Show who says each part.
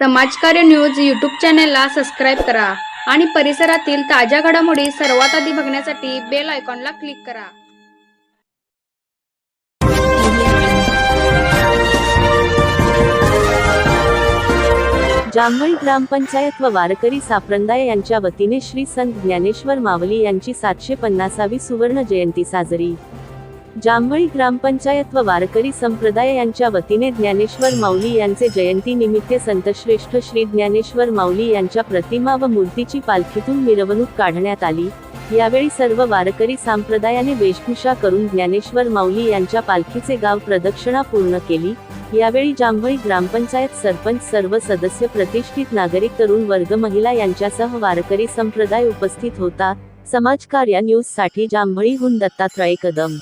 Speaker 1: समाजकार्य news YouTube चॅनेलला subscribe करा आणि परिसरातील ताज्या घडामोडी सर्वात आधी बघण्यासाठी बेल आयकॉनला क्लिक करा।
Speaker 2: जांभळी ग्रामपंचायत व वारकरी संप्रदाय यांच्या वतीने श्री संत ज्ञानेश्वर माऊली यांची 750वी सुवर्ण जयंती साजरी। जांभळी ग्रामपंचायत व वारकरी संप्रदाय यांच्या वतीने ज्ञानेश्वर माऊली यांचे जयंती निमित्त संतश्रेष्ठ श्री ज्ञानेश्वर माऊली यांच्या प्रतिमा व मूर्तीची पालखीतून मिरवणूक काढण्यात आली। यावेळी सर्व वारकरी संप्रदायाने वेशभूषा करून ज्ञानेश्वर माऊली यांच्या पालखीचे गाव प्रदक्षिणा पूर्ण केली। यावेळी जांभळी ग्रामपंचायत सरपंच, सर्व सदस्य, प्रतिष्ठित नागरिक, तरुण वर्ग, महिला यांच्यासह वारकरी संप्रदाय उपस्थित होता। समाजकार्य न्यूज साठी जांभळीहून दत्तात्रय कदम।